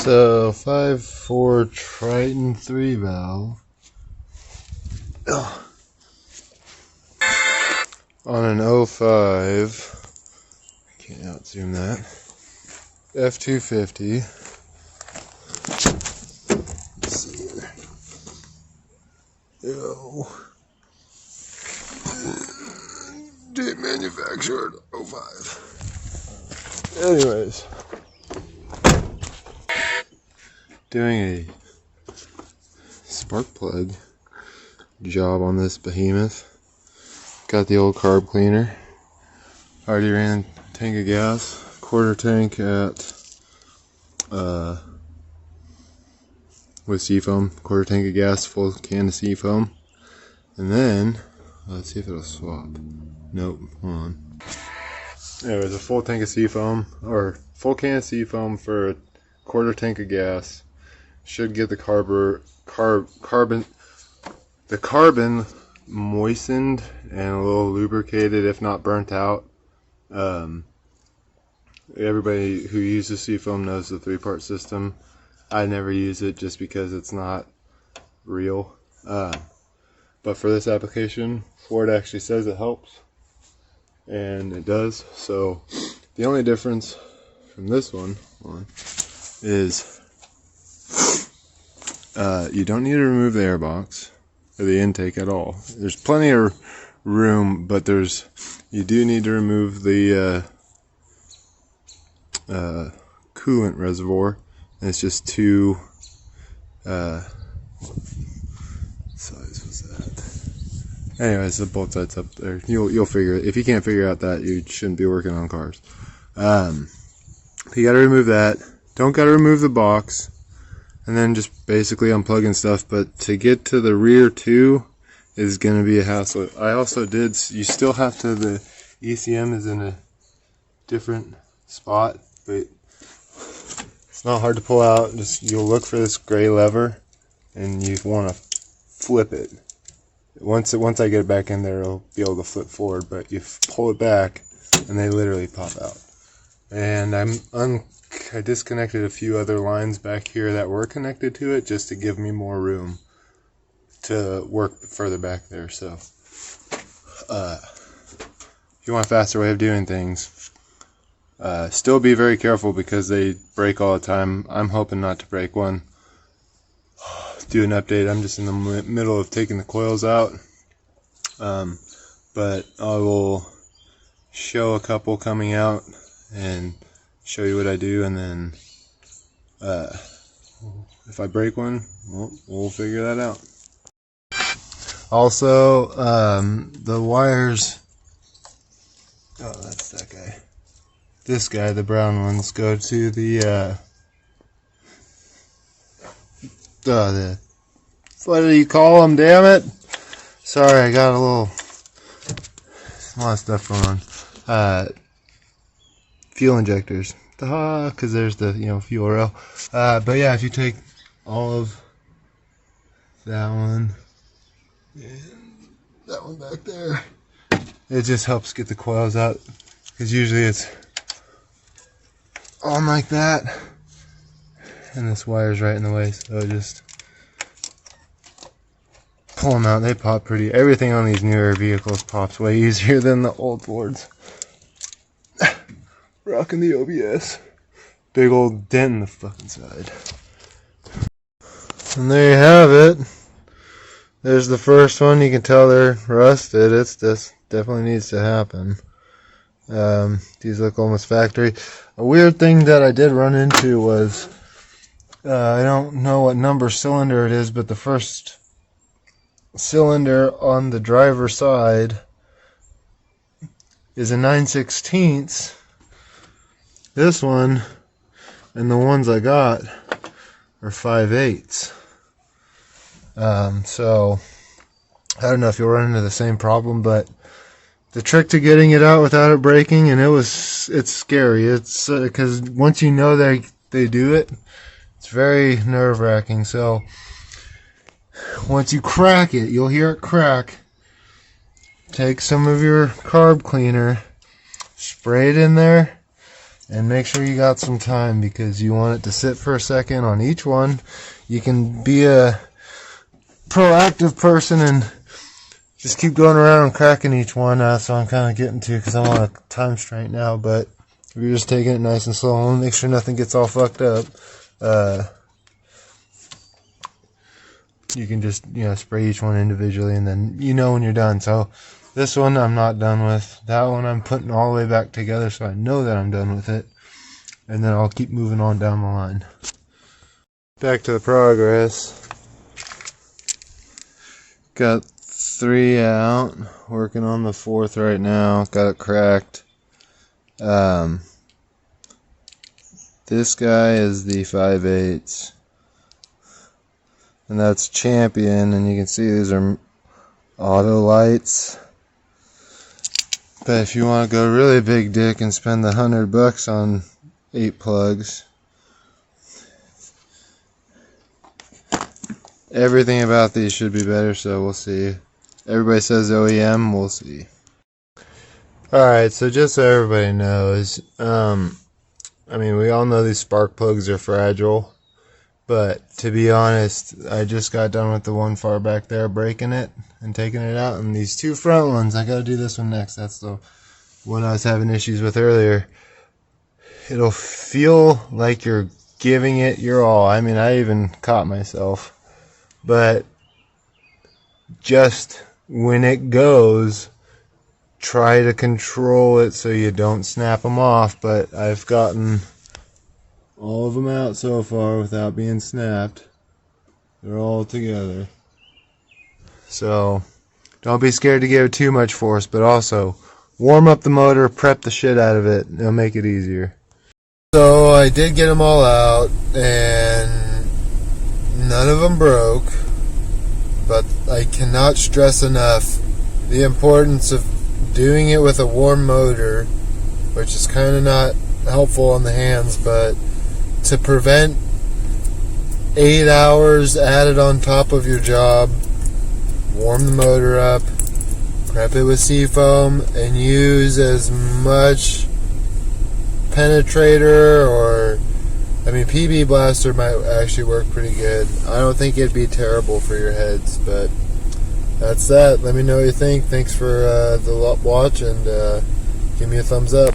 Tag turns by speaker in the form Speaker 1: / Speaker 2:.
Speaker 1: So 5.4 Triton 3 valve on an 05, I can't out zoom that, F250. Let's see here. Date manufactured 05. Anyways, doing a spark plug job on this behemoth. Got the old carb cleaner. Already ran a tank of gas, quarter tank at with seafoam, quarter tank of gas, full can of seafoam, and then let's see if it'll swap. Nope, hold on. Anyways, a full tank of seafoam, or full can of seafoam for a quarter tank of gas. Should get the carbon moistened and a little lubricated, if not burnt out. Everybody who uses seafoam knows the 3-part system. I never use it just because it's not real. But for this application, Ford actually says it helps, and it does. So the only difference from this one is you don't need to remove the air box or the intake at all. There's plenty of room, but you do need to remove the coolant reservoir. And it's just two size was that. Anyways, the bolt side's up there. You'll figure it. If you can't figure out that, you shouldn't be working on cars. You gotta remove that. Don't gotta remove the box. And then just basically unplugging stuff. But to get to the rear too is gonna be a hassle. I also you still have to, the ECM is in a different spot, but it's not hard to pull out. You'll look for this gray lever and you want to flip it. Once I get it back in there, it'll be able to flip forward, but you pull it back and they literally pop out. And I disconnected a few other lines back here that were connected to it just to give me more room to work further back there. So if you want a faster way of doing things, still be very careful because they break all the time. I'm hoping not to break one. Do an update. I'm just in the middle of taking the coils out, but I will show a couple coming out and show you what I do, and then if I break one, we'll figure that out. Also, the wires, that's that guy. This guy, the brown ones, go to the what do you call them, damn it? Sorry, I got a lot of stuff going on. Fuel injectors. Because there's the, fuel rail. But yeah, if you take all of that one and that one back there, it just helps get the coils out. Because usually it's on like that, and this wire's right in the way, so just pull them out. They pop pretty. Everything on these newer vehicles pops way easier than the old Fords. Rocking the OBS. Big old dent in the fucking side. And there you have it. There's the first one. You can tell they're rusted. This definitely needs to happen. These look almost factory. A weird thing that I did run into was, I don't know what number cylinder it is, but the first cylinder on the driver's side is a 9/16. This one and the ones I got are 5/8. So I don't know if you'll run into the same problem, but the trick to getting it out without it breaking, and it's scary. It's because once you know they do it, it's very nerve-wracking. So once you crack it, you'll hear it crack. Take some of your carb cleaner, spray it in there, And make sure you got some time because you want it to sit for a second on each one. You can be a proactive person and just keep going around and cracking each one. That's what I'm kind of getting to because I'm on a time restraint now. But if you're just taking it nice and slow and make sure nothing gets all fucked up, you can just spray each one individually and then when you're done. So this one I'm not done with. That one I'm putting all the way back together so I know that I'm done with it. And then I'll keep moving on down the line. Back to the progress. Got 3 out. Working on the 4th right now. Got it cracked. This guy is the 5/8. And that's Champion. And you can see these are auto lights. But if you want to go really big dick and spend the $100 on 8 plugs, everything about these should be better, so we'll see. Everybody says OEM, we'll see. Alright, so just so everybody knows, we all know these spark plugs are fragile, but to be honest, I just got done with the one far back there, breaking it and taking it out, and these 2 front ones, I gotta do this one next. That's the one I was having issues with earlier. It'll feel like you're giving it your all. I even caught myself. But just when it goes, try to control it so you don't snap them off. But I've gotten all of them out so far without being snapped. They're all together. So don't be scared to give it too much force, but also warm up the motor, prep the shit out of it. It'll make it easier. So I did get them all out, and none of them broke. But I cannot stress enough the importance of doing it with a warm motor, which is kind of not helpful on the hands, but to prevent 8 hours added on top of your job, warm the motor up, prep it with seafoam, and use as much penetrator or PB blaster might actually work pretty good. I don't think it'd be terrible for your heads, but that's that. Let me know what you think. Thanks for the watch, and give me a thumbs up.